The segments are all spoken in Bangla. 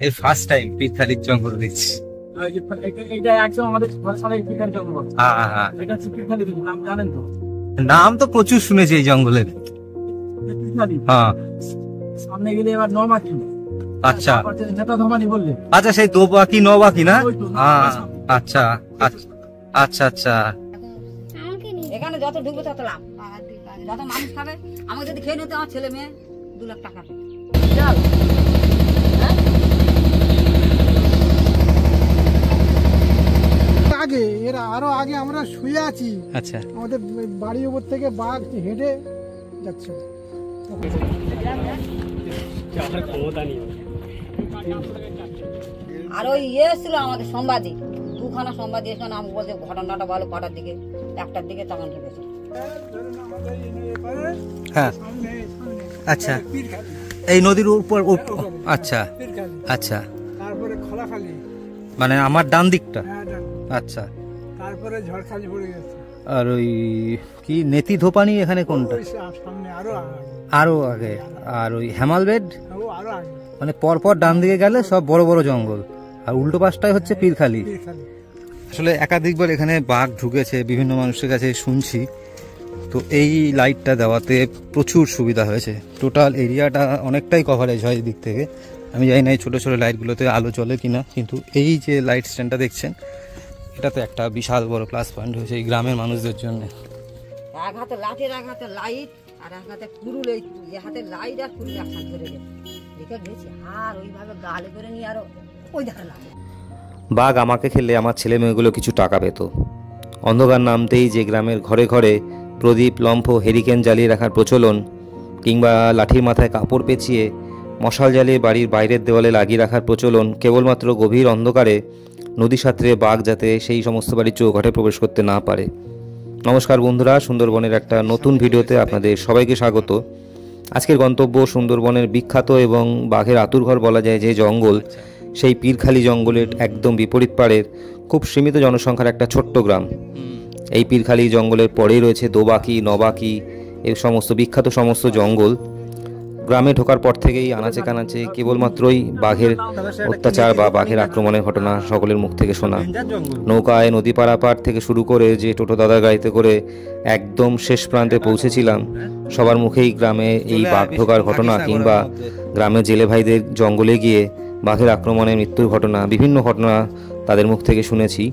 এই ফার্স্ট টাইম পিরখালির জঙ্গল দেখছি। নাম তো প্রচুর শুনেছি এই জঙ্গলের। হ্যাঁ, সামনে গেলে এবার নবাকি। আচ্ছা বললে আচ্ছা, সেই দোবাকি নবাকি না? আচ্ছা আচ্ছা আচ্ছা। এখানে যত ঢুকবে তত লাভ, যত মানুষ খাবে। আমাকে যদি খেয়ে নিতে আমার ছেলে মেয়ে 2 লাখ টাকা আগে এরা আরো আগে আমরা শুয়ে আছি। আচ্ছা, আমাদের বাড়ির উপর থেকে বাঘ হেঁটে যাচ্ছে। আর ওই ইয়ে ছিল আমাদের সংবাদী, 2খানা সংবাদী এখানে আমাকে বলছে ঘটনাটা ভালো, কটার দিকে 1টার দিকে তখন ঢুকেছে। হ্যাঁ আচ্ছা, এই নদীর উপর। আচ্ছা আচ্ছা, তারপরে খোলাখালি, মানে আমার ডান দিকটা। আচ্ছা, তারপরে ঝড়খালি পড়ে গেছে। আর ওই কি নেতি ধোপানি এখানে কোনটা? সামনে আরো আগে। আর ওই হেমাল বেড, আরো আগে, মানে পরপর ডান দিকে গেলে সব বড় বড় জঙ্গল, আর উল্টো পাশটাই হচ্ছে পিরখালি। আসলে একাধিকবার এখানে বাঘ ঢুকেছে, বিভিন্ন মানুষের কাছে শুনছি। তো এই লাইটটা দেওয়াতে প্রচুর সুবিধা হয়েছে, টোটাল এরিয়াটা অনেকটাই কভারেজ হয় দিক থেকে। আমি জানি না এই ছোটো ছোটো লাইটগুলোতে আলো চলে কিনা, কিন্তু এই যে লাইট স্ট্যান্ডটা দেখছেন, এটাতে একটা বিশাল বড় প্লাস পয়েন্ট হয়েছে এই গ্রামের মানুষদের জন্য। এক হাতে লাঠির, এক হাতে লাইট, আর এক হাতে কুরুল। এই হাতে লাইট আর কুরুল একসাথে ধরে রেখে গেছি, আর ওইভাবে গালে করে নিয়ে আরো ওই দেখা লাগে। বাঘ আমাকে খেলে আমার ছেলে মেয়েগুলো কিছু টাকা পেত। অন্ধকার নামতেই যে গ্রামের ঘরে ঘরে প্রদীপ, লম্ফ, হেরিকেন জ্বালিয়ে রাখার প্রচলন, কিংবা লাঠির মাথায় কাপড় পেঁচিয়ে মশাল জ্বালিয়ে বাড়ির বাইরের দেওয়ালে লাগিয়ে রাখার প্রচলন, কেবলমাত্র গভীর অন্ধকারে নদী সাঁতরে বাঘ যাতে সেই সমস্ত বাড়ির চৌঘাটে প্রবেশ করতে না পারে। নমস্কার বন্ধুরা, সুন্দরবনের একটা নতুন ভিডিওতে আপনাদের সবাইকে স্বাগত। আজকের গন্তব্য সুন্দরবনের বিখ্যাত এবং বাঘের আতুরঘর বলা যায় যে জঙ্গল, সেই পিরখালি জঙ্গলের একদম বিপরীত পাড়ের খুব সীমিত জনসংখ্যার একটা ছোট্ট গ্রাম। এই পিরখালি জঙ্গলের পরেই রয়েছে দোবাকি, নবাকি, এই সমস্ত বিখ্যাত সমস্ত জঙ্গল। গ্রামে ঢোকার পর থেকেই আনাচে কানাচে কেবলমাত্রই বাঘের অত্যাচার বা বাঘের আক্রমণের ঘটনা সকলের মুখ থেকে শোনা। নৌকায় নদী পারাপার থেকে শুরু করে যে টোটো দাদার গাড়িতে করে একদম শেষ প্রান্তে পৌঁছেছিলাম, সবার মুখেই গ্রামে এই বাঘ ঢোকার ঘটনা, কিংবা গ্রামের জেলে ভাইদের জঙ্গলে গিয়ে বাঘের আক্রমণে মৃত্যুর ঘটনা, বিভিন্ন ঘটনা তাদের মুখ থেকে শুনেছি।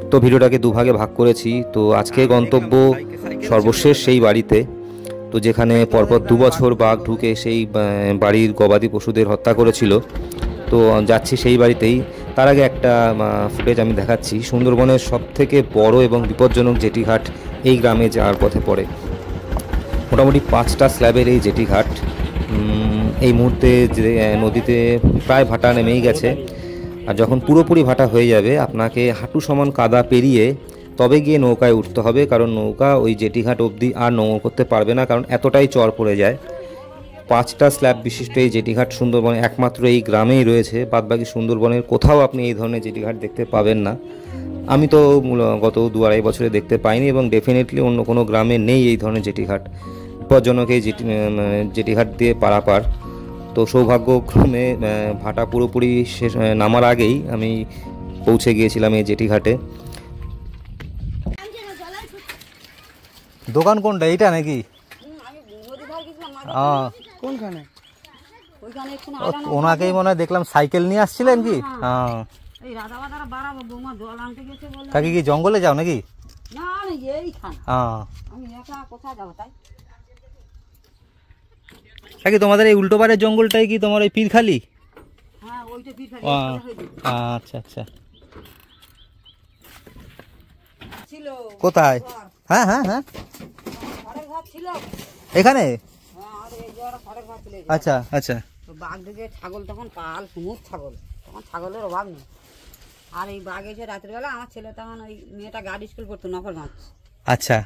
তো ভিডিওটাকে দুভাগে ভাগ করেছি। তো আজকে গন্তব্য সর্বশেষ সেই বাড়িতে, তো যেখানে পরপর 2 বছর বাঘ ঢুকে সেই বাড়ির গবাদি পশুদের হত্যা করেছিল। তো যাচ্ছি সেই বাড়িতেই। তার আগে একটা ফুটেজ আমি দেখাচ্ছি। সুন্দরবনের সবথেকে বড় এবং বিপজ্জনক জেটিঘাট এই গ্রামে যাওয়ার পথে পড়ে। মোটামুটি 5টা স্ল্যাবের এই জেটিঘাট এই মুহূর্তে নদীতে প্রায় ভাটা নেমেই গেছে। আর যখন পুরোপুরি ভাটা হয়ে যাবে, আপনাকে হাঁটু সমান কাদা পেরিয়ে তবে গিয়ে নৌকায় উঠতে হবে, কারণ নৌকা ওই জেটিঘাট অবধি আর নৌকা করতে পারবে না, কারণ এতটাই চর পড়ে যায়। 5টা স্ল্যাব বিশিষ্ট এই জেটিঘাট সুন্দরবনে একমাত্র এই গ্রামেই রয়েছে। বাদবাকি সুন্দরবনের কোথাও আপনি এই ধরনের জেটিঘাট দেখতে পাবেন না। আমি তো গত 2-2.5 বছরে দেখতে পাইনি, এবং ডেফিনেটলি অন্য কোনো গ্রামে নেই এই ধরনের জেটিঘাট। বিপজ্জনক এই জেটিঘাট দিয়ে পারাপার। তো সৌভাগ্যক্রমে ভাটা পুরোপুরি শেষ নামার আগেই আমি পৌঁছে গিয়েছিলাম এই জেটিঘাটে। দোকান কোনটা, এইটা নাকি? কোনখানে? ওনাকেই মনে হয় দেখলাম সাইকেল নিয়ে আসছিলেন কি? হ্যাঁ, কাকি কি জঙ্গলে যাও নাকি? কাকি তোমাদের এই উল্টো পাড়ের জঙ্গলটাই কি তোমার ওই পিরখালি? আচ্ছা আচ্ছা, কোথায়? হ্যাঁ হ্যাঁ হ্যাঁ, এখানে। আচ্ছা আচ্ছা, বাঘ ঢুকে ছাগল তখন পাল সুমুখ ছাগল, তখন ছাগলের অভাব নেই। আর এই বাঘ এসে রাতের বেলা, আমার ছেলে তখন ওই মেয়েটা গার্ড স্কুল পড়তো নফরগঞ্জ। আচ্ছা,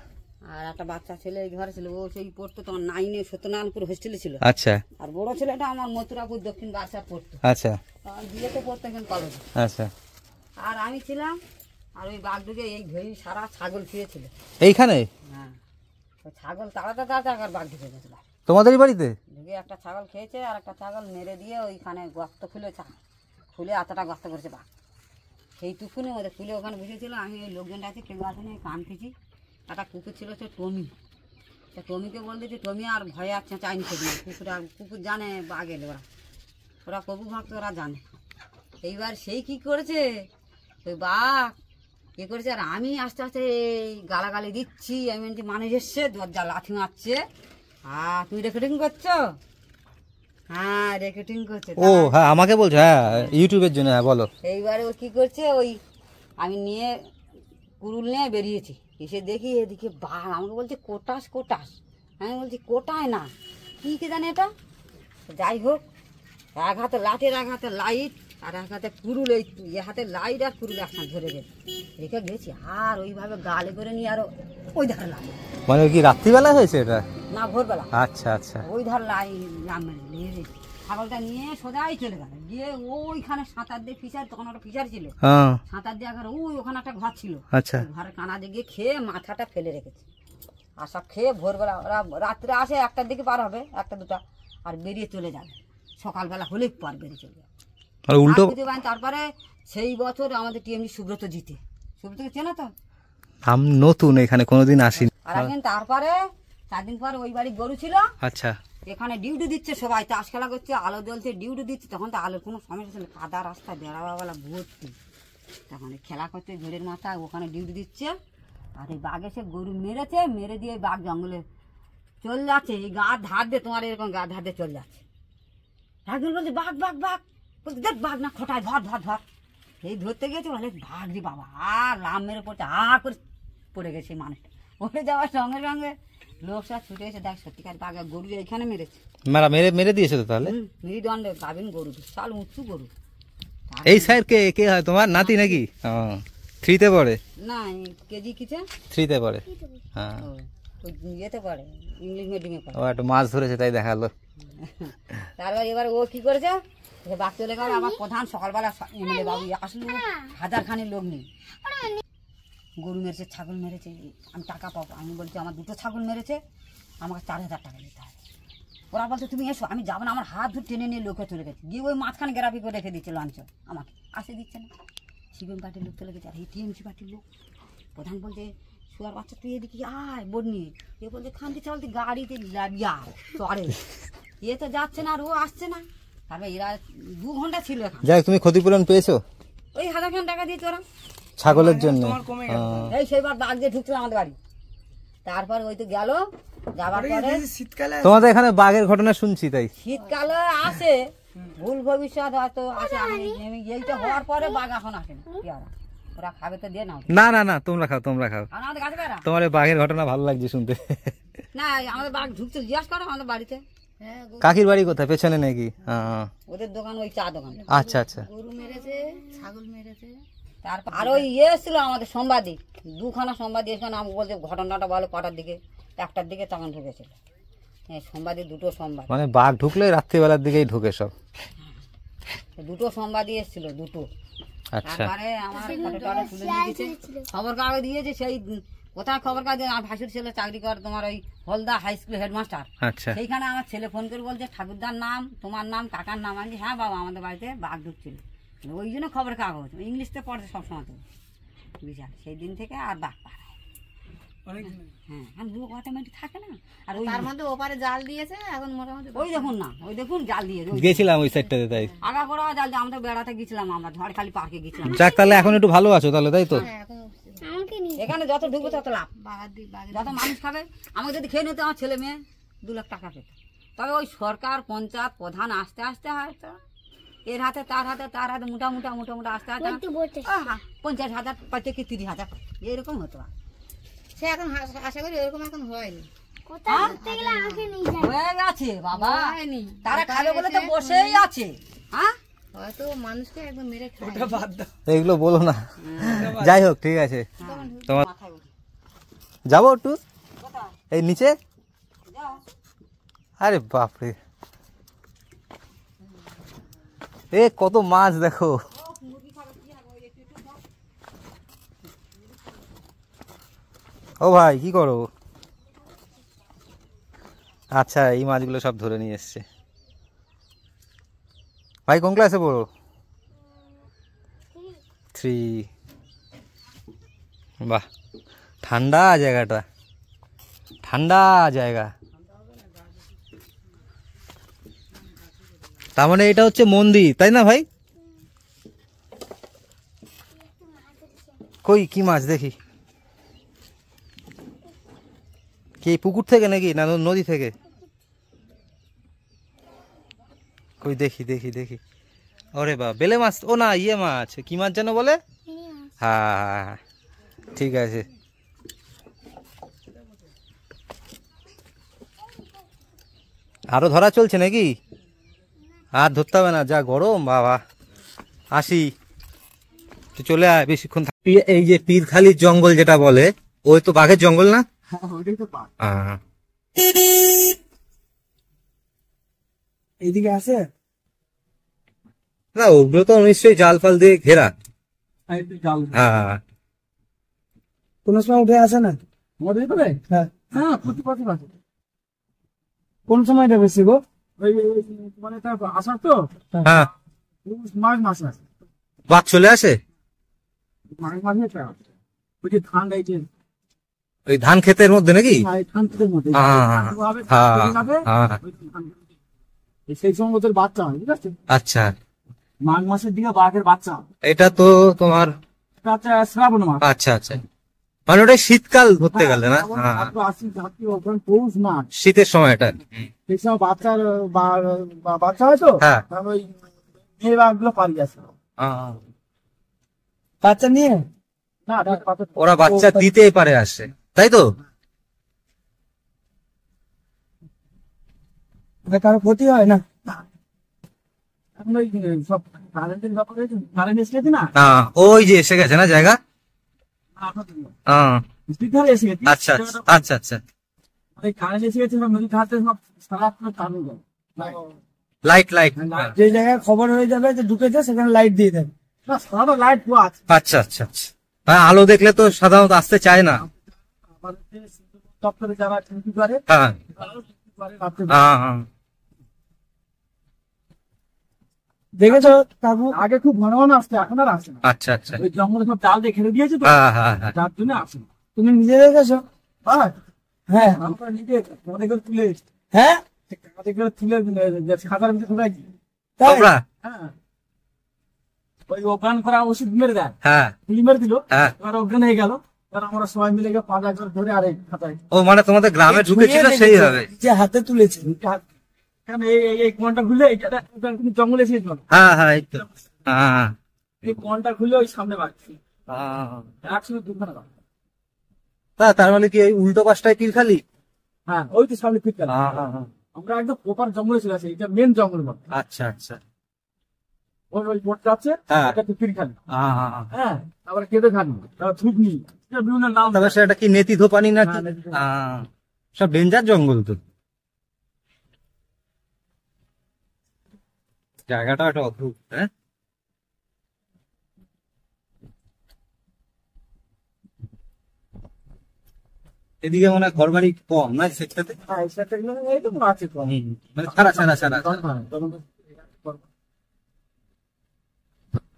আর একটা বাচ্চা ছেলে এই ঘরে ছিল, ও সেই পড়তো তখন 9-এ সত্যনারায়ণপুর হোস্টেলে ছিল। আচ্ছা, আর বড় ছেলেটা আমার মথুরাপুর দক্ষিণ বাসা পড়তো। আচ্ছা, তখন বিয়েতে পড়তো এখানে কলেজে। আচ্ছা, আর আমি ছিলাম। আর ওই বাঘ ঢুকে এই ঘেরি সারা ছাগল খেয়েছিল এইখানে। হ্যাঁ, ওই ছাগল তাড়াতে তাড়াতে আর বাঘ ঢুকে গেছিল তোমাদেরই বাড়িতে। ঢুকে একটা ছাগল খেয়েছে, আর একটা ছাগল মেরে দিয়ে ওইখানে গর্ত খুলে খুলে এতটা গর্ত করেছে বাঘ। সেই টুকুনে ওদের খুলে ওখানে বসেছিল, আমি ওই লোকজনটা আছে কেউ আসেনি, কানতেছি। একটা কুকুর ছিল সে টমি, তা টমিকে বলতেছি, টমি আর ভয়ে আর চাইনি সেদিন কুকুর জানে বাঘ এলে, ওরা প্রভু ভক্ত, ওরা জানে। এইবার সেই কি করেছে, ওই বাঘ কি করেছে, আর আমি আস্তে আস্তে এই গালাগালি দিচ্ছি, আমি বলছি মানুষ এসছে, দরজা লাথি মারছে। আর তুমি রেকর্ডিং করছো? হ্যাঁ রেকর্ডিং করছে। ও হ্যাঁ, আমাকে বলছো, হ্যাঁ ইউটিউবের জন্য, হ্যাঁ বলো। এইবারে ও কি করছে, ওই আমি নিয়ে কুরুল নিয়ে বেরিয়েছি, এসে দেখি এদিকে বাঘ। আমাকে বলছে কোটাস কোটাস, আমি বলছি কোটায় না, কী কে জানে এটা। যাই হোক, এক হাতে লাঠের, এক হাতে লাইট, আর এক হাতে কুরুল, এই হাতে লাইট আর কুরুল একসাথে ধরে রেখে গেছি। আর ওইভাবে গালে করে নিয়ে আরো ওই ধারে লাগে। মানে কি রাত্রিবেলা হয়েছে এটা? না ভোরবেলা। আচ্ছা আচ্ছা। ওই ধার ছাগলটা নিয়ে সোজাই চলে গেল, গিয়ে ওইখানে সাঁতার দিয়ে ফিসার, তখন একটা ফিসার ছিল, হ্যাঁ সাঁতার দিয়ে আগে ওখানে একটা ঘর ছিল, আচ্ছা। ঘরের কানা দিয়ে খেয়ে মাথাটা ফেলে রেখেছে। আর সব খেয়ে ভোরবেলা ওরা রাত্রে আসে, 1টার দিকে পার হবে, 1টা 2টা, আর বেরিয়ে চলে যাবে। সকালবেলা হলেই পর বেরিয়ে চলে যাবে। আর উল্টো তারপরে সেই বছর আমাদের টিএমজি সুব্রত জিতে। সুব্রতকে চেনো তো? আমি নতুন এখানে, কোনোদিন আসিনি। আর একদিন তারপরে 4 দিন পর ওই বাড়ি গরু ছিল, আচ্ছা। এখানে ডিউটি দিচ্ছে, সবাই তাস খেলা করছে, আলো জ্বলছে, ডিউটি দিচ্ছে। তখন তো আলোর কোনো সমস্যা ছিল, কাদা রাস্তা, বেড়াবালা ভর্তি। তখন খেলা করছে ঝড়ের মাথায়, ওখানে ডিউটি দিচ্ছে। আর এই বাঘ এসে গরু মেরেছে, মেরে দিয়ে বাঘ জঙ্গলে চলে যাচ্ছে, এই গা ধার দিয়ে, তোমার এরকম গা ধার দিয়ে চলে যাচ্ছে। একজন বলছে বাঘ বাঘ বাঘ, বলছে দেখ বাঘ না, খোটায় ধর ধর ধর। এই ধরতে গেছে, বলে বাঘ রে বাবা, আর লাম মেরে পড়ছে, করে পড়ে গেছে মানুষটা। পড়ে যাওয়ার সঙ্গে সঙ্গে লোক সব ছুটে এসে দেখ সত্যিকার বাঘ, গরু এখানে মেরেছে। মেরে মেরে দিয়েছে তো তাহলে? মেরুদণ্ডে গাভিন গরু, বিশাল উঁচু গরু। এই স্যার কে কে হয় তোমার নাতি নাকি? ও 3তে পড়ে? না কেজি কিছে 3তে পড়ে, হ্যাঁ। ওই ইয়েতে পড়ে, ইংলিশ মিডিয়ামে পড়ে। ও একটা মাছ ধরেছে তাই দেখালো। তারপর এবার ও কি করেছে, বাঘ চলে গেল। আমার প্রধান সকালবেলা এমএলএ বাবু আসলো, 1000 খানি লোক নেই, গরু মেরেছে, ছাগল মেরেছে, আমি টাকা পাবো। আমি বলছি আমার 2টো ছাগল মেরেছে, আমাকে 4000 টাকা দিতে হবে। ওরা বলছে তুমি এসো, আমি যাবো না, আমার হাত ধরে টেনে নিয়ে লোকে চলে গেছে, গিয়ে ওই মাঝখানে গ্রাফি করে রেখে দিচ্ছে লঞ্চ, আমাকে আসে দিচ্ছে না। সিপিএম পার্টির লোক চলে গেছে, আর এই টিএমসি পার্টির লোক। প্রধান বলছে শুয়ার বাচ্চা তুই এদিকে আয় বোর্ড নিয়ে, এ বলছে খান্তি চালতে গাড়িতে লাগিয়া চড়ে, এ তো যাচ্ছে না, আর ও আসছে না। তারপর এরা 2 ঘন্টা ছিল এখানে। যাই, তুমি ক্ষতিপূরণ পেয়েছো? ওই 1000 খান টাকা দিয়েছে ওরা ছাগলের জন্য। এই সেইবার বাঘ দিয়ে ঢুকছিল আমাদের বাড়ি। তারপর ওই তো গেল, যাবার পরে শীতকালে তোমাদের এখানে বাঘের ঘটনা শুনছি তাই। শীতকালে আসে, ভুল ভবিষ্যৎ হয়তো আসে। আমি এইটা হওয়ার পরে বাঘ এখন আসে না, পেয়ারা ওরা খাবে তো দিয়ে নাও। না না না, তোমরা খাও তোমরা খাও। আর আমাদের গাছে পেয়ারা তোমার এই বাঘের ঘটনা ভালো লাগছে শুনতে। না, আমাদের বাঘ ঢুকছে, জিজ্ঞাসা করো আমাদের বাড়িতে। কাকির বাড়ি কোথায়, পেছনে নাকি? ওদের দোকান ওই চা দোকান। আচ্ছা আচ্ছা। গরু মেরেছে, ছাগল মেরেছে। তারপর আর ওই ইয়ে এসেছিল আমাদের সম্বাদিক, 2খানা সম্বাদিক এসে আমাকে বলছে ঘটনাটা বলো, কটার দিকে, 1টার দিকে তখন ঢুকেছিল সম্বাদিক, 2টো সম্বাদ। মানে বাঘ ঢুকলে রাত্রিবেলার দিকেই ঢুকে সব? 2টো সম্বাদই এসেছিল, 2টো। আচ্ছা। তারপরে আমার ফটোটা তুলে দিয়েছে, খবর কাগজ দিয়েছে। সেই কোথায় খবর কাগজ, আমার ভাসুর ছেলে চাকরি করে তোমার ওই হলদা হাই স্কুল হেডমাস্টার। আচ্ছা। সেইখানে আমার ছেলে ফোন করে বলছে ঠাকুরদার নাম, তোমার নাম, কাকার নাম। আমি হ্যাঁ বাবা, আমাদের বাড়িতে বাঘ ঢুকছিল। ওই জন্য খবর কাগজ ইংলিশতে পড়ছে সবসময় তো বিশাল। সেই দিন থেকে আর বাঘ পাড়ায়, হ্যাঁ, আর লোক অটোমেটিক থাকে না। আর ওই তার মধ্যে ওপারে জাল দিয়েছে, এখন মোটামুটি ওই দেখুন না, ওই দেখুন জাল দিয়ে গেছিলাম ওই সাইডটাতে তাই। আগা করা জাল দিয়ে আমরা বেড়াতে গেছিলাম, আমরা ঝড়খালি পার্কে গেছিলাম। যাক, তাহলে এখন একটু ভালো আছো তাহলে, তাই তো? এখানে যত ঢুকবে তত লাভ, বাগার দিক বাগার যত মানুষ খাবে। আমাকে যদি খেয়ে নিতে আমার ছেলে মেয়ে 2 লাখ টাকা পেত। তবে ওই সরকার, পঞ্চায়েত প্রধান আস্তে আস্তে হয়তো এর হাতে তার হাতে তার হাতে মোটা আস্তে আস্তে 50,000 পাচ্ছে কি 30,000 এরকম হতো। সে এখন আশা করি ওরকম এখন হয়নি, হয়ে গেছে বাবা, হয়নি। তারা খাবে বলে তো বসেই আছে। হ্যাঁ, হয়তো মানুষকে একদম মেরে খায়। এইগুলো বলো না। যাই হোক, ঠিক আছে। তোমার মাথায় উঠে। যাবো একটু কোথায়? এই নিচে? যাও। আরে বাপরে, এ কত মাছ দেখো। ও ভাই, কি করো? আচ্ছা, এই মাছগুলো সব ধরে নিয়ে এসছে। ভাই কোন ক্লাসে পড়ো? 3। বাহ, ঠান্ডা জায়গাটা, ঠান্ডা জায়গা। তার মানে এটা হচ্ছে মন্দির, তাই না ভাই? কই কি মাছ দেখি, কি পুকুর থেকে নাকি না নদী থেকে? কই দেখি দেখি দেখি, ওরে বা, বেলে মাছ, ও না ইয়ে মাছ, কি মাছ যেন বলে? হ্যাঁ ঠিক আছে। আরো ধরা চলছে নাকি? আর ধরতে হবে না, যা গরম বাবা। আসি, তুই চলে আয়, বেশিক্ষণ এই যে পীরখালির জঙ্গল যেটা বলে, ওই তো বাঘের জঙ্গল না? হ্যাঁ। এইদিকে আছে না, ওগুলো তো নিশ্চয়ই জাল ফাল দিয়ে ঘেরা। হ্যাঁ, কোন সময় উঠে আসে না? হ্যাঁ হ্যাঁ, কোন সময়টা বেশি গো? মানে আসার তো হ্যাঁ, মাঘ মাস আছে, বাঘ চলে আসে মাঘ মাসে ওই যে ধান গাইছে, ওই ধান ক্ষেতের মধ্যে নাকি? ধান খেতের মধ্যে সেই সময় ওদের বাচ্চা হয়, ঠিক আছে? আচ্ছা, মাঘ মাসের দিকে বাঘের বাচ্চা হয়। এটা তো তোমার, এটা শ্রাবণ মাস। আচ্ছা আচ্ছা, মানে ওটা শীতকাল ধরতে গেলে না? হ্যাঁ, আশ্বিন কার্তিক অগ্রহায়ণ পৌষ মাস, শীতের সময়টা। সেই সময় বাচ্চার বাচ্চা হয় তো, হ্যাঁ। তখন ওই মেয়ে বাঘগুলো পালিয়ে আসে হ্যাঁ, বাচ্চা নিয়ে। না, ওরা বাচ্চা দিতে পারে আসে, তাই তো? কারো ক্ষতি হয় না। এখন ওই সব কারেন্টের ব্যাপার হয়েছে, কারেন্ট এসেছে না, হ্যাঁ, ওই যে এসে গেছে না জায়গা। হ্যাঁ, স্পিকার এসে গেছে। আচ্ছা আচ্ছা আচ্ছা, ওই কারেন্ট এসে গেছে, সব নদীর ধারে সব সারা চালু যায়। Light light. যে জায়গায় খবর হয়ে যাবে যে ঢুকেছে, সেখানে লাইট দিয়ে দেবে। না, সারা লাইট পুরো আছে। আচ্ছা আচ্ছা আচ্ছা, হ্যাঁ, আলো দেখলে তো সাধারণত আসতে চায় না। আমাদের যে দপ্তরে যারা ডিউটি করে, হ্যাঁ তারাও ডিউটি করে রাত্রে। হ্যাঁ হ্যাঁ, দেখেছো কাকু, আগে খুব ঘন ঘন আসছে, এখন আর আসে না। আচ্ছা আচ্ছা, ওই জঙ্গলে সব ডাল দিয়ে ঘিরে দিয়েছে তো, হ্যাঁ হ্যাঁ হ্যাঁ, যার জন্য আসে না। তুমি নিজে দেখেছো? হ্যাঁ, আমরা নিজে কাঁধে করে তুলে, হ্যাঁ, কাঁধে করে তুলে খাতার মধ্যে ঢুকাই দিই। তোমরা? হ্যাঁ, ওই অজ্ঞান করা ওষুধ মেরে দেয়, হ্যাঁ গুলি মেরে দিল, হ্যাঁ, এবার অজ্ঞান হয়ে গেল। এবার আমরা সবাই মিলে গিয়ে পাঁচা করে ধরে আরে খাতায় ও মানে তোমাদের গ্রামে ঢুকেছিল সেই হবে। যে হাতে তুলেছে, কারণ এই কোনটা খুলে জঙ্গলে এসেছিল, হ্যাঁ হ্যাঁ, এই তো। হ্যাঁ এই কোনটা খুলে ওই সামনে বাড়ছে, হ্যাঁ, একসঙ্গে দুর্ঘটনা। তার মানে কি এই উল্টো পাশটায় পীরখালি? হ্যাঁ, ওই তো সামনে ফিট গেল। হ্যাঁ হ্যাঁ হ্যাঁ, আমরা একদম প্রপার জঙ্গলে চলে আসি, এটা মেন জঙ্গল মতো। আচ্ছা আচ্ছা, ওই বোট যাচ্ছে, হ্যাঁ। এটা তো পিরখালি। হ্যাঁ হ্যাঁ হ্যাঁ। হ্যাঁ, তারপরে কেঁদে খানি, তারপর থুকনি, এটা বিভিন্ন নাম। তবে সেটা কি নেতি ধোপানি না কি? হ্যাঁ, নেতি ধোপানি। সব ডেঞ্জার জঙ্গল তো। জায়গাটা একটা অদ্ভুত। হ্যাঁ, এদিকে মনে হয় ঘর বাড়ি কম না সেটাতে? হ্যাঁ, সেটা এই তো আছে তো। মানে ছাড়া ছাড়া ছাড়া।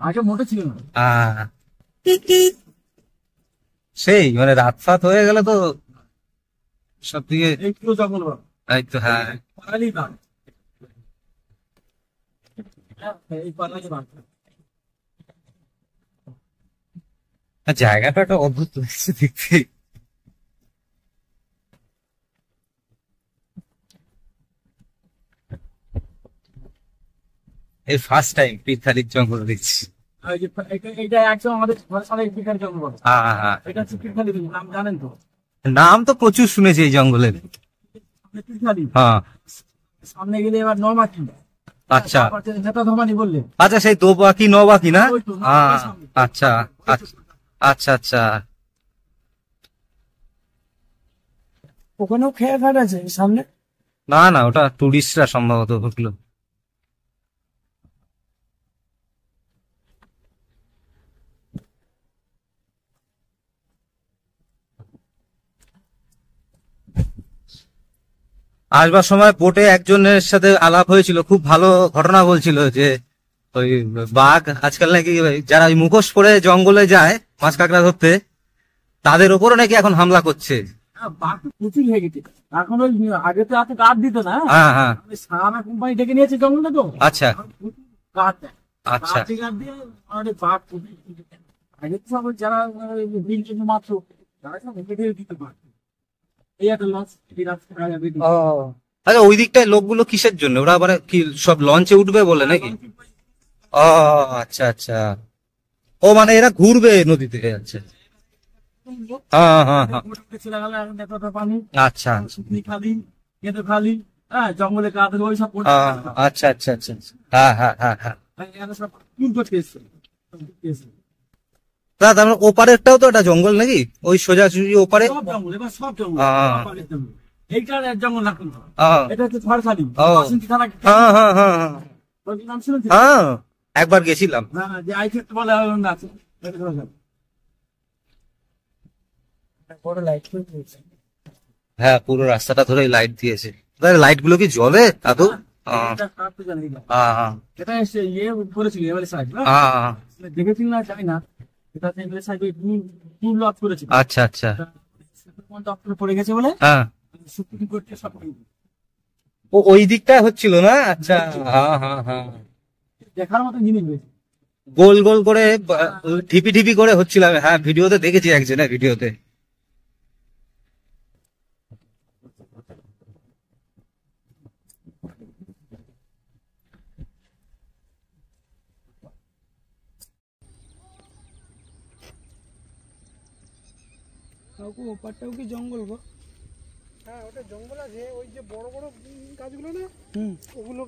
আগে মোটে ছিল না। সেই মানে রাত ফাত হয়ে গেলে তো সব দিকে। এই পুরো জঙ্গল বড়। এই তো, হ্যাঁ, পালালি বাঘ। এই পালালি বাঘ। জায়গাটা একটা অদ্ভুত লাগছে দেখতে। এই ফার্স্ট টাইম পীরখালির জঙ্গল দেখছি। এই যে এইটা একদম আমাদের ঘরের সামনে পিরখালি জঙ্গল বড়। হ্যাঁ হ্যাঁ, এটা হচ্ছে পিরখালি, নাম জানেন তো? নাম তো প্রচুর শুনেছি এই জঙ্গলের। পিরখালি হ্যাঁ, সামনে গেলে এবার নরমাকি। আচ্ছা নেতা ধমানি বললে, আচ্ছা, সেই দোবাকি নবাকি না? ওই তো, হ্যাঁ, সামনে। আচ্ছা আচ্ছা আচ্ছা আচ্ছা, ওখানেও খেয়ে ঘাট আছে সামনে। না না, ওটা টুরিস্টরা সম্ভবত ঢুকলো। আসবার সময় বোটে একজনের সাথে আলাপ হয়েছিল, খুব ভালো ঘটনা বলছিল যে ওই বাঘ আজকাল নাকি যারা ওই মুখোশ পরে জঙ্গলে যায় মাছ কাঁকড়া ধরতে, তাদের ওপরও নাকি এখন হামলা করছে। বাঘ তো প্রচুর হয়ে গেছে এখন। ওই আগে তো এত গাছ দিত না, হ্যাঁ হ্যাঁ, সারা কোম্পানি ডেকে নিয়েছে জঙ্গলটা তো, আচ্ছা গাছ দেয়। আচ্ছা। গাছ দিয়ে আমাদের বাঘ আগে তো সব যারা বিল জন্য মাত্র তারা সব হেঁটে দিত বাঘ। এই একটা লস। আচ্ছা, ওই দিকটায় লোকগুলো কিসের জন্য? ওরা মানে কি সব লঞ্চে উঠবে বলে নাকি? ও আচ্ছা আচ্ছা, ও মানে এরা ঘুরবে নদীতে। আচ্ছা হ্যাঁ হ্যাঁ হ্যাঁ, ছেলে গেলে এখন দেখো তো পানি আচ্ছা শুকনি খালি, কেঁদো খালি, হ্যাঁ জঙ্গলে কাজ ওই সব আচ্ছা আচ্ছা আচ্ছা, হ্যাঁ হ্যাঁ হ্যাঁ হ্যাঁ। সব চুল করতে এসছে। তার মানে ওপারেরটাও তো একটা জঙ্গল নাকি? ওই সোজাসুজি ওপারে সব জঙ্গল, এবার সব জঙ্গল। হ্যাঁ। এইটা জঙ্গল না কিন্তু, হ্যাঁ এটা হচ্ছে ঝড়খালি। ও। বাসন্তী থানা। হ্যাঁ হ্যাঁ হ্যাঁ হ্যাঁ ওর নাম শুনেছেন? হ্যাঁ, একবার গেছিলাম। না না, যে আইফেক্ট বলে না আছে। বড় লাইট করে দিয়েছে। হ্যাঁ, পুরো রাস্তাটা ধরে লাইট দিয়েছে। লাইট গুলো কি জ্বলে দাদু? এটা কার তো জানি না। হ্যাঁ এটা এসে ইয়ে করেছিল এমএলএ সাহেব, হ্যাঁ, দেখেছিল না জানি না। এটা এমএলএ সাহেব টুল লক করেছিল। আচ্ছা আচ্ছা, কোন দপ্তরে পড়ে গেছে বলে হ্যাঁ। সুপ্রিম কোর্টে সব ও ওই দিকটা হচ্ছিল না? আচ্ছা হ্যাঁ হ্যাঁ হ্যাঁ, দেখার মতো জিনিস হয়েছে। গোল গোল করে ঢিপি ঢিপি করে হচ্ছিল। হ্যাঁ, ভিডিওতে দেখেছি একজনের ভিডিওতে। ওপারটাও কি জঙ্গল গো? হ্যাঁ, ওটা জঙ্গল আছে। ওই যে বড় বড় গাছগুলো না, ওগুলো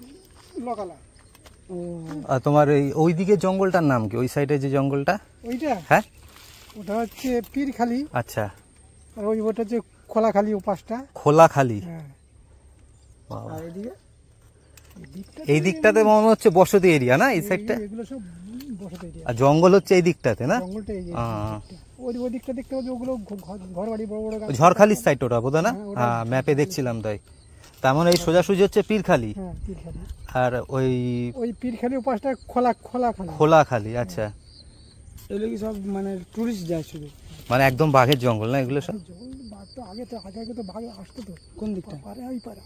লগালা। আর তোমার ওই দিকে জঙ্গলটার নাম কি? ওই সাইডে যে জঙ্গলটা? ওইটা, হ্যাঁ, ওটা হচ্ছে পীরখালি। আচ্ছা, আর ওটা হচ্ছে খোলাখালি, ও পাশটা খোলাখালি। হ্যাঁ। বাবা। আর এদিকে এই দিকটাতে মনে হচ্ছে বসতি এরিয়া না? এই সাইডটা এগুলো সব বসতি এরিয়া। আর জঙ্গল হচ্ছে এই দিকটাতে না? জঙ্গলটা এই যে আহ, ওই দিকটা দেখতে পাচ্ছি, ওগুলো ঘর বাড়ি বড় বড় গাছ। ঝড়খালির সাইড ওটা বোধ না? হ্যাঁ, ম্যাপে দেখছিলাম তাই। তার মানে এই সোজাসুজি হচ্ছে পীরখালি। হ্যাঁ, পীরখালি। আর ওই পীরখালি পাশটা খোলাখালি। খোলাখালি, আচ্ছা। এগুলো কি সব মানে টুরিস্ট যায় শুধু। মানে একদম বাঘের জঙ্গল না এগুলো সব? বাঘ তো আগে তো বাঘ আসতো তো। কোন দিকটা? পারে ওই পারে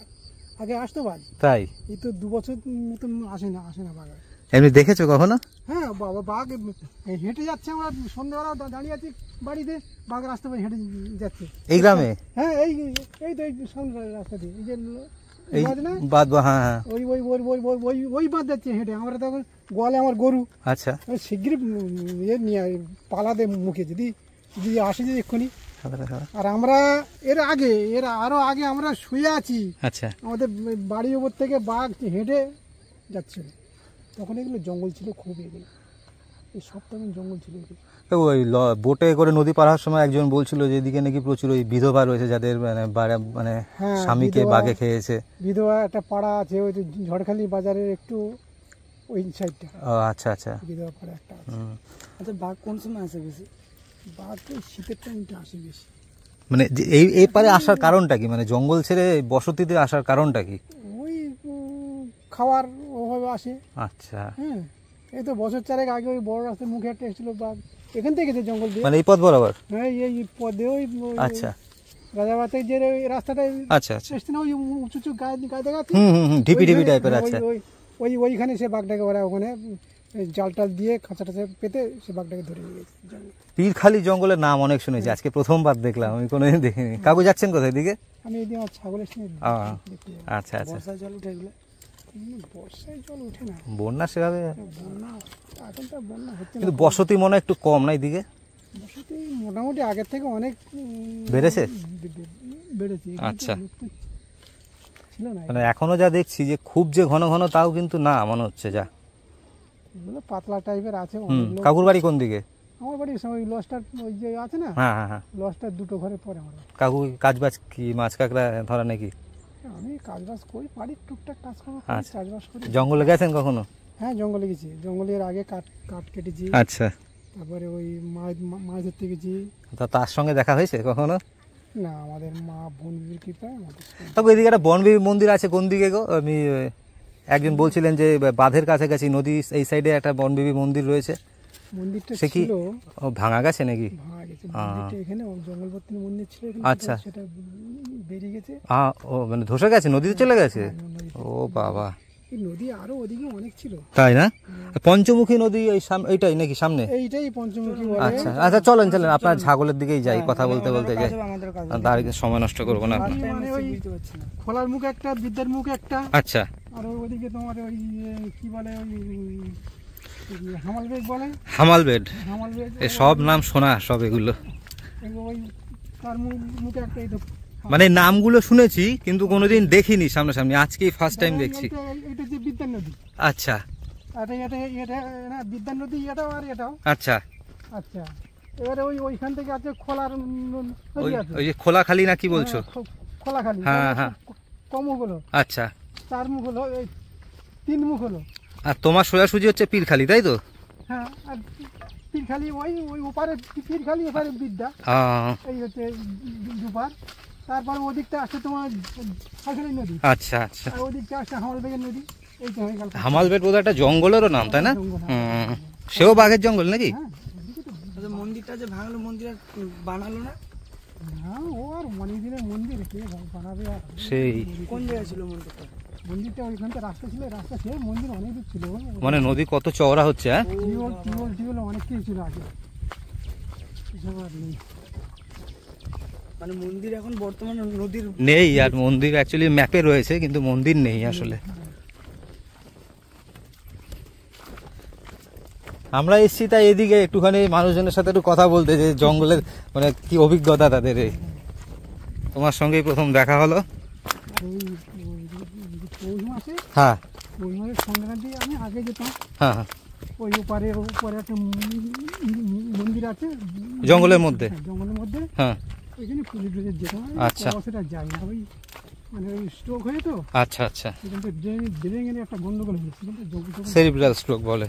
আগে আসতো বাঘ। তাই? এই তো 2 বছর মতন আসে না বাঘ। এমনি দেখেছো কখনো? হ্যাঁ বাবা, বাঘ হেঁটে যাচ্ছে। আমরা সন্ধ্যাবেলা দাঁড়িয়ে আছি বাড়িতে, বাঘ রাস্তা করে হেঁটে যাচ্ছে এই গ্রামে? হ্যাঁ, এই তো এই সামনে রাস্তা দিয়ে, এই যে এই বাঁধ না, বাদ, হ্যাঁ হ্যাঁ, ওই ওই ওই ওই ওই ওই ওই বাঁধ যাচ্ছে হেঁটে। আমরা তখন গোয়ালে আমার গরু, আচ্ছা। শিগগিরই ইয়ে নিয়ে পালাতে মুখে, যদি আসে যে এক্ষুনি। আর আমরা এর আরো আগে আমরা শুয়ে আছি, আচ্ছা, আমাদের বাড়ির উপর থেকে বাঘ হেঁটে যাচ্ছিল। তখন এগুলো জঙ্গল ছিল খুব, এগুলো এই সব তখন জঙ্গল ছিল এগুলো। ওই বোটে করে নদী পার হওয়ার সময় একজন বলছিল যে এদিকে নাকি প্রচুর ওই বিধবা রয়েছে যাদের মানে হ্যাঁ, স্বামীকে বিধবা- বাঘে খেয়েছে। বিধবা একটা পাড়া আছে, ওই যে ঝড়খালি বাজারের একটু ওই সাইডটা, ও আচ্ছা আচ্ছা, বিধবা পাড়া একটা আছে। হুম। আচ্ছা, বাঘ কোন সময় আসে বেশি? বাঘ তো শীতের টাইমটা আসে বেশি। মানে যে এই পারে আসার কারণটা কি? মানে জঙ্গল ছেড়ে বসতিতে আসার কারণটা কি? ওই খাওয়ার ওভাবে আসে। আচ্ছা, হ্যাঁ, এই তো বছর 4 আগে ওই বড় রাস্তার মুখে একটা এসেছিল বাঘ, এখান থেকে গেছে জঙ্গল দিয়ে। মানে এই পথ বরাবর? হ্যাঁ, এই পদে ওই আচ্ছা রাজাবাতের যে ওই রাস্তাটা আচ্ছা আচ্ছা, এসছে না, ওই উঁচু উঁচু গায়ে দেখা যাচ্ছে। হুম হুম হুম, ঢিপি ঢিপি টাইপের। ওই- আচ্ছা, ওই- ওই- ওইখানে সে বাঘটাকে ওরা ওখানে জাল টাল দিয়ে খাঁচা টাচা পেতে সে বাঘটাকে ধরে নিয়ে গেছে জঙ্গলে। পীরখালি জঙ্গলের নাম অনেক শুনেছি, আজকে প্রথমবার দেখলাম। আমি কোনোদিন দেখিনি। কাকু যাচ্ছেন কোথায় দিকে? আমি এই দিয়ে আমার ছাগলের সঙ্গে দেখতে যাই। আচ্ছা আচ্ছা, বর্ষায় জল উঠে এগুলো। বর্ষায় জল উঠে না, বন্যা সেভাবে, বন্যা এখন তো বন্যা হচ্ছে না। কিন্তু বসতি মনে হয় একটু কম না এইদিকে? বসতি মোটামুটি আগের থেকে অনেক বেড়েছে? বেড়েছে। আচ্ছা, ছিল না, মানে এখনো যা দেখছি যে খুব যে ঘন ঘন তাও কিন্তু না মনে হচ্ছে যা। এগুলো পাতলা টাইপের আছে। হুম, অনেক লোক- কাকুর বাড়ি কোন দিকে? আমার বাড়ির ওই লসটার ওই যে আছে না, হ্যাঁ হ্যাঁ হ্যাঁ। লসটার 2 ঘরের পরে আমার বাড়ি। কাকু কাজ বাজ কি, মাছ কাঁকড়া ধরা নাকি? আমি কাজবাজ করি, বাড়ির টুকটাক কাজ করি, আচ্ছা। চাষবাস করি। জঙ্গলে গেছেন কখনো? হ্যাঁ, জঙ্গলে গেছি। জঙ্গলের আগে কাঠ কেটেছি, আচ্ছা, তারপরে ওই মাছ ধরতে গেছি। তা তার সঙ্গে দেখা হয়েছে কখনো? না, আমাদের মা বোন কৃপায় আমাদের সঙ্গে- কাকু এদিকে একটা বনবীর মন্দির আছে কোন দিকে গো? আমি একজন বলছিলেন যে বাঁধের কাছাকাছি নদী এই সাইডে একটা বনবিবি মন্দির রয়েছে, মন্দিরটা সে কি ছিল ভাঙা গেছে নাকি? ভাঙা গেছে। মন্দিরটা এখানে জঙ্গলবর্তী মন্দির ছিল এখানে, আচ্ছা। সেটা বেরিয়ে গেছে। ও মানে ধসে গেছে, নদীতে চলে গেছে? ও বাবা, এই নদী আরো ওদিকে অনেক ছিল। তাই না? পঞ্চমুখী নদী এইটাই নাকি সামনে? এইটাই পঞ্চমুখী বলে। আচ্ছা আচ্ছা, চলেন চলেন, আপনার ছাগলের দিকেই যাই, কথা বলতে বলতে যাই, আমাদের কাছে দাঁড়িয়ে সময় নষ্ট করবো না। মানে ওই খোলার মুখ একটা, বিদ্যার মুখ একটা, আচ্ছা, আর ওইদিকে তোমার ওই কি বলে ওই হামাল বেগ বলে, হামাল বেড, হামাল বেগ, এ সব নাম শোনা সব এগুলো, ওই তার মুখে একটা এই তো মানে নামগুলো শুনেছি কিন্তু কোনোদিন দেখিনি সামনাসামনি, আজকেই ফার্স্ট টাইম দেখছি। এটা যে বিদ্যার নদী, আচ্ছা এটা এটা এটা না বিদ্যার নদী, এটাও আর এটাও। আচ্ছা, আচ্ছা, এবারে ওইখান থেকে আছে খোলার নদী আছে, ওই যে খোলাখালি না কি বলছো? খোলাখালি, হ্যাঁ, হ্যাঁ। কমুখ হলো, আচ্ছা, চার মুখ হলো, এই তিন মুখ হলো। আর তোমার সোজাসুজি হচ্ছে পীরখালি, তাই তো? হ্যাঁ, আর পীরখালি ওই ওই ওপারে পীরখালি, এপারে বিদ্যা, এই হচ্ছে দুপার। তারপরে ওদিকটা আসছে তোমার খালখালি নদী, আচ্ছা আচ্ছা, আর ওদিকটা আসছে হামালবেগের নদী। এই তো হয়ে গেল হামাল বেড বোধহয় একটা জঙ্গলেরও নাম, তাই না? জঙ্গল। হুম, সেও বাঘের জঙ্গল নাকি? মন্দিরটা যে ভাঙলো, মন্দির বানালো না? হ্যাঁ, ও আর অনেক দিনের মন্দির, কে বানাবে আর? সেই কোন জায়গায় ছিল মন্দিরটা? মন্দিরটা ওইখান থেকে রাস্তা ছিল, রাস্তা সে মন্দির অনেক দূর ছিল। মানে নদী কত চওড়া হচ্ছে, হ্যাঁ? টিউবওয়েল অনেক কিছু ছিল আগে, এসব আর নেই। মানে মন্দির এখন বর্তমানে নদীর নেই, আর মন্দির অ্যাকচুয়ালি ম্যাপে রয়েছে কিন্তু মন্দির নেই আসলে। আমরা এসছি তাই এদিকে একটুখানি মানুষজনের সাথে একটু কথা বলতে, যে জঙ্গলের মানে কি অভিজ্ঞতা তাদের। তোমার সঙ্গেই প্রথম দেখা হলো। পৌষ মাসে, হ্যাঁ পৌষ মাসের সংক্রান্তি আমি আগে যেতাম, হ্যাঁ হ্যাঁ, ওই ওপারে একটা মন্দির আছে জঙ্গলের মধ্যে। হ্যাঁ, জঙ্গলের মধ্যে, হ্যাঁ, ওইখানে পুজো টুজো যেতাম। আচ্ছা। সেটা যাই না, ওই মানে ওই স্ট্রোক হয়ে তো, আচ্ছা আচ্ছা, সেখান থেকে ড্রেনে গেলে একটা গন্ডগোল হয়েছে, সেখান থেকে সেরিব্রাল স্ট্রোক বলে।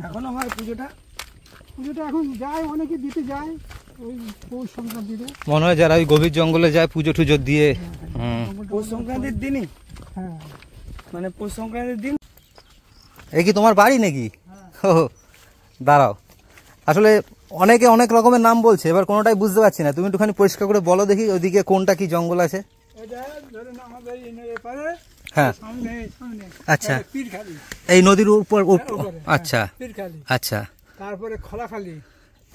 এখনো হয় পুজোটা। পুজোটা এখন যায়, অনেকে দিতে যায় ওই পৌষ সংক্রান্তিতে। মনে হয় যারা ওই গভীর জঙ্গলে যায় পুজো টুজো দিয়ে। পৌষ সংক্রান্তির দিনই, হ্যাঁ, মানে পৌষ সংক্রান্তির দিন। এ কি তোমার বাড়ি নাকি? ও দাঁড়াও, আসলে অনেকে অনেক রকমের নাম বলছে, এবার কোনোটাই বুঝতে পারছি না। তুমি একটুখানি পরিষ্কার করে বলো দেখি ওইদিকে কোনটা কি জঙ্গল আছে। হ্যাঁ, আচ্ছা, এই নদীর উপর। আচ্ছা আচ্ছা, তারপরে খোলাখালি,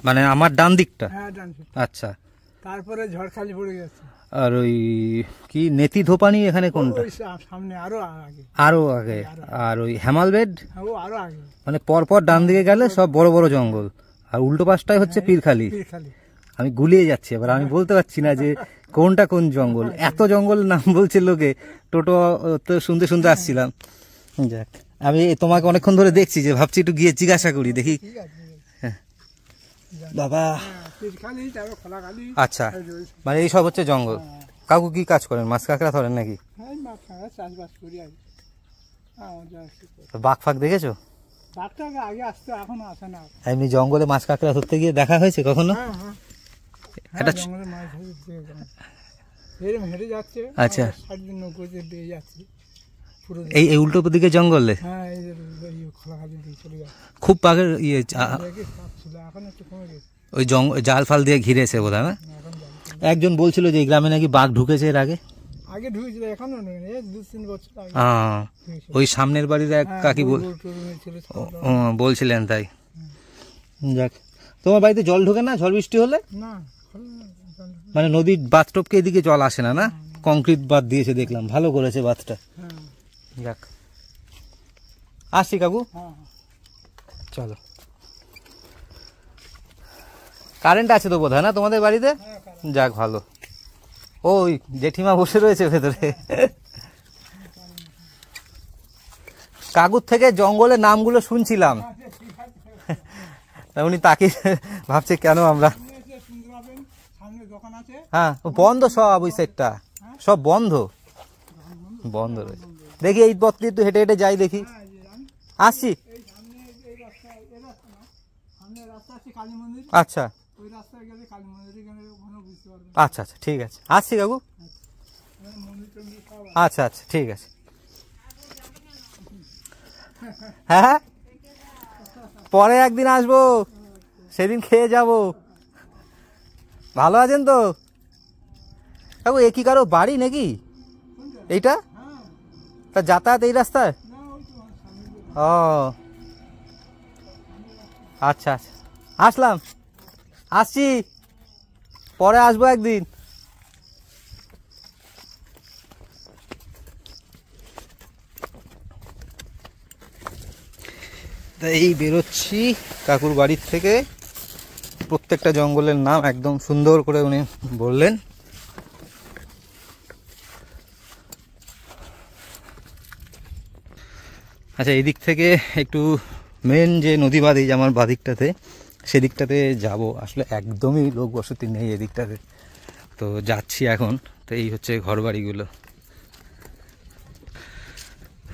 মানে আমার ডান দিকটা। হ্যাঁ, ডানসে। আচ্ছা, তারপরে ঝড়খালি পড়ে গেছে, আর ওই কি নেতি ধোপানি এখানে কোনটা? ওই সামনে আরো আগে, আরো আগে। আর ওই হেমাল বেড, ও আরো আগে, মানে পরপর ডান দিকে গেলে সব বড় বড় জঙ্গল, আর উল্টো পাশটাই হচ্ছে পীরখালি। পীরখালি। আমি গুলিয়ে যাচ্ছি, এবার আমি বলতে পারছি না যে কোনটা কোন জঙ্গল। এত জঙ্গল নাম বলছে লোকে, টোটো তো শুনতে শুনতে আসছিলাম। যাক, আমি তোমাকে অনেকক্ষণ ধরে দেখছি, যে ভাবছি একটু গিয়ে জিজ্ঞাসা করি দেখি। হ্যাঁ বাবা, পীরখালি, তারপর খোলাখালি। আচ্ছা, মানে এই সব হচ্ছে জঙ্গল। কাকু কি কাজ করেন? মাছ কাঁকড়া ধরেন নাকি? হ্যাঁ, মাছ খাওয়া, চাষবাস করি আর বাঘ ফাঁক দেখেছো? বাঘটা আগে আসতো, এখনো আসে না। এমনি জঙ্গলে মাছ কাঁকড়া ধরতে গিয়ে দেখা হয়েছে কখনো? হ্যাঁ, হ্যাঁ, এটা জঙ্গলে মাছ হেঁটে যাচ্ছে, আচ্ছা, সারাদিন নৌকোতে দিয়ে যাচ্ছে পুরো। এই উল্টো দিকে জঙ্গলে হ্যাঁ, এই যে খোলাখালি দিয়ে চলে যাচ্ছে। খুব বাঘের ইয়ে ছিল, এখন একটু কমে গেছে। ওই জাল ফাল দিয়ে ঘিরেছে বোধহয় না? একজন বলছিল যে এই গ্রামে নাকি বাঘ ঢুকেছে এর আগে। আগে ঢুকেছিল, এখনো নেই, 2-3 বছর আগে ওই সামনের বাড়ির এক কাকি বলছিলেন তাই। যাক, তোমার বাড়িতে জল ঢোকে না ঝড় বৃষ্টি হলে? না, মানে নদীর বাথটপকে এদিকে জল আসে না? না, কংক্রিট বাঁধ দিয়েছে দেখলাম, ভালো করেছে বাঁধটা। যাক, আসছি কাকু, চলো। কারেন্ট আছে তো বোধহয় না তোমাদের বাড়িতে? যাক ভালো। ওই জেঠিমা বসে রয়েছে ভেতরে। কাকুর থেকে জঙ্গলের নামগুলো শুনছিলাম, উনি তাকে ভাবছে কেন আমরা। হ্যাঁ, বন্ধ সব, ওই সাইডটা সব বন্ধ বন্ধ রয়েছে। দেখি এই পথ দিয়ে একটু হেঁটে হেঁটে যাই দেখি। আসছি। আচ্ছা আচ্ছা আচ্ছা, ঠিক আছে, আসছি কাকু। আচ্ছা আচ্ছা, ঠিক আছে। হ্যাঁ, পরে একদিন আসবো, সেদিন খেয়ে যাব। ভালো আছেন তো কাকু? এ কি কারো বাড়ি নাকি এইটা? তা যাতায়াত এই রাস্তায়? ও আচ্ছা আচ্ছা, আসলাম, আসছি, পরে আসবো একদিন। এই বেরোচ্ছি কাকুর বাড়ির থেকে। প্রত্যেকটা জঙ্গলের নাম একদম সুন্দর করে উনি বললেন। আচ্ছা, এই দিক থেকে একটু মেন যে নদী বাঁধি আমার বাদিকটাতে, সেদিকটাতে যাব। আসলে একদমই লোক বসতি নেই এদিকটাতে, তো যাচ্ছি এখন। তো এই হচ্ছে ঘর বাড়িগুলো।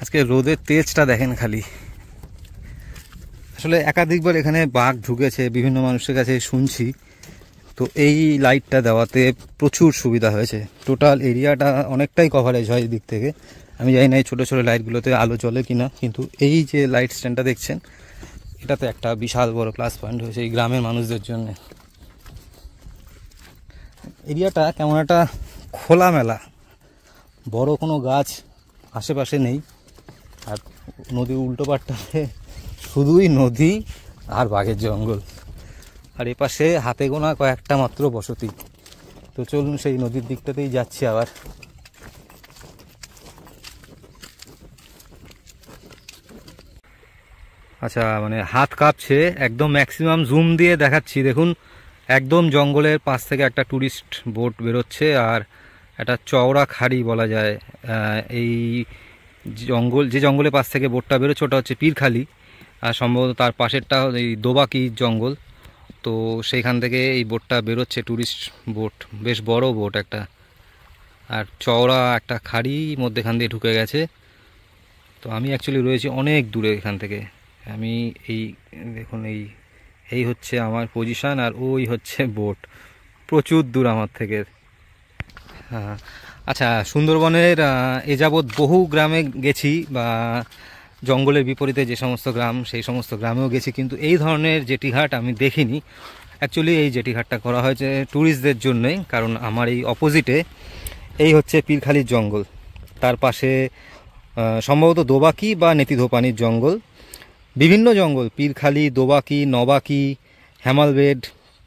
আজকে রোদের তেজটা দেখেন খালি। আসলে একাধিকবার এখানে বাঘ ঢুকেছে, বিভিন্ন মানুষের কাছে শুনছি। তো এই লাইটটা দেওয়াতে প্রচুর সুবিধা হয়েছে। টোটাল এরিয়াটা অনেকটাই কভারেজ হয় এই দিক থেকে। আমি জানি না এই ছোটো ছোটো লাইটগুলোতে আলো জ্বলে কিনা, কিন্তু এই যে লাইট স্ট্যান্ডটা দেখছেন, এটাতে একটা বিশাল বড় প্লাস পয়েন্ট হয়েছে এই গ্রামের মানুষদের জন্য। এরিয়াটা কেমন একটা খোলামেলা, বড় কোনো গাছ আশেপাশে নেই। আর নদীর উল্টো পাড়টাতে শুধুই নদী আর বাঘের জঙ্গল, আর এপাশে হাতে গোনা কয়েকটা মাত্র বসতি। তো চলুন সেই নদীর দিকটাতেই যাচ্ছি আবার। আচ্ছা, মানে হাত কাঁপছে, একদম ম্যাক্সিমাম জুম দিয়ে দেখাচ্ছি। দেখুন, একদম জঙ্গলের পাশ থেকে একটা ট্যুরিস্ট বোট বেরোচ্ছে, আর একটা চওড়া খাড়ি বলা যায়। এই যে জঙ্গলের পাশ থেকে বোটটা বেরোচ্ছে ওটা হচ্ছে পীরখালি, আর সম্ভবত তার পাশেরটা এই দোবাকি জঙ্গল। তো সেইখান থেকে এই বোটটা বেরোচ্ছে, ট্যুরিস্ট বোট, বেশ বড় বোট একটা, আর চওড়া একটা খাড়ি মধ্যেখান দিয়ে ঢুকে গেছে। তো আমি অ্যাকচুয়ালি রয়েছি অনেক দূরে এখান থেকে। আমি এই দেখুন, এই হচ্ছে আমার পজিশান, আর ওই হচ্ছে বোট, প্রচুর দূর আমার থেকে। হ্যাঁ, আচ্ছা, সুন্দরবনের এ যাবৎ বহু গ্রামে গেছি, বা জঙ্গলের বিপরীতে যে সমস্ত গ্রাম, সেই সমস্ত গ্রামেও গেছি, কিন্তু এই ধরনের জেটিঘাট আমি দেখিনি। অ্যাকচুয়ালি এই জেটিঘাটটা করা হয়েছে ট্যুরিস্টদের জন্যই, কারণ আমার এই অপোজিটে এই হচ্ছে পীরখালির জঙ্গল, তার পাশে সম্ভবত দোবাকি বা নেতিধোপানির জঙ্গল। বিভিন্ন জঙ্গল, পীরখালি, দোবাকি, নবাকি, হেমালবেড,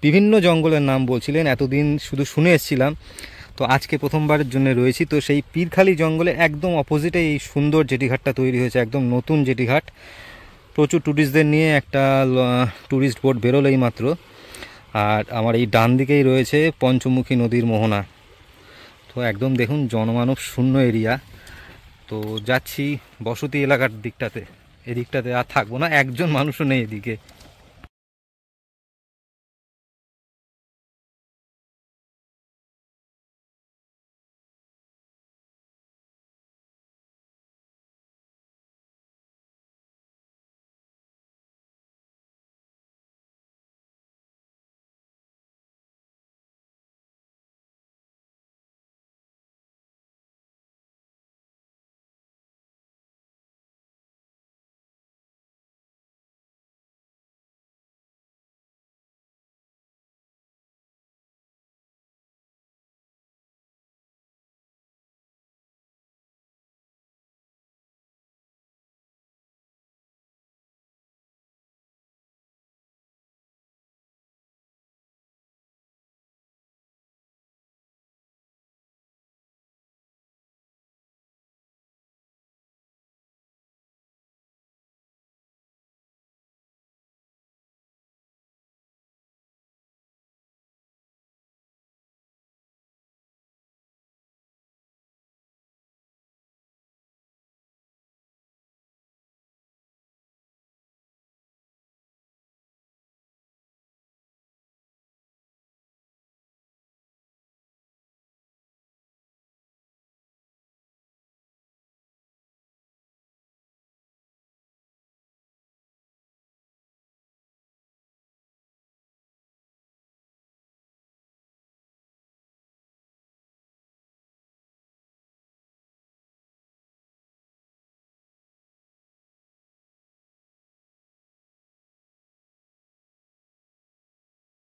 বিভিন্ন জঙ্গলের নাম বলছিলেন, এতদিন শুধু শুনে এসেছিলাম। তো আজকে প্রথমবারের জন্য রয়েছি। তো সেই পীরখালি জঙ্গলে একদম অপোজিটে এই সুন্দর জেটিঘাটটা তৈরি হয়েছে, একদম নতুন জেটিঘাট। প্রচুর ট্যুরিস্টদের নিয়ে একটা ট্যুরিস্ট বোট বেরোলেই মাত্র। আর আমার এই ডান দিকেই রয়েছে পঞ্চমুখী নদীর মোহনা। তো একদম দেখুন জনমানব শূন্য এরিয়া। তো যাচ্ছি বসতি এলাকার দিকটাতে, এদিকটাতে আর থাকবো না, একজন মানুষও নেই এদিকে।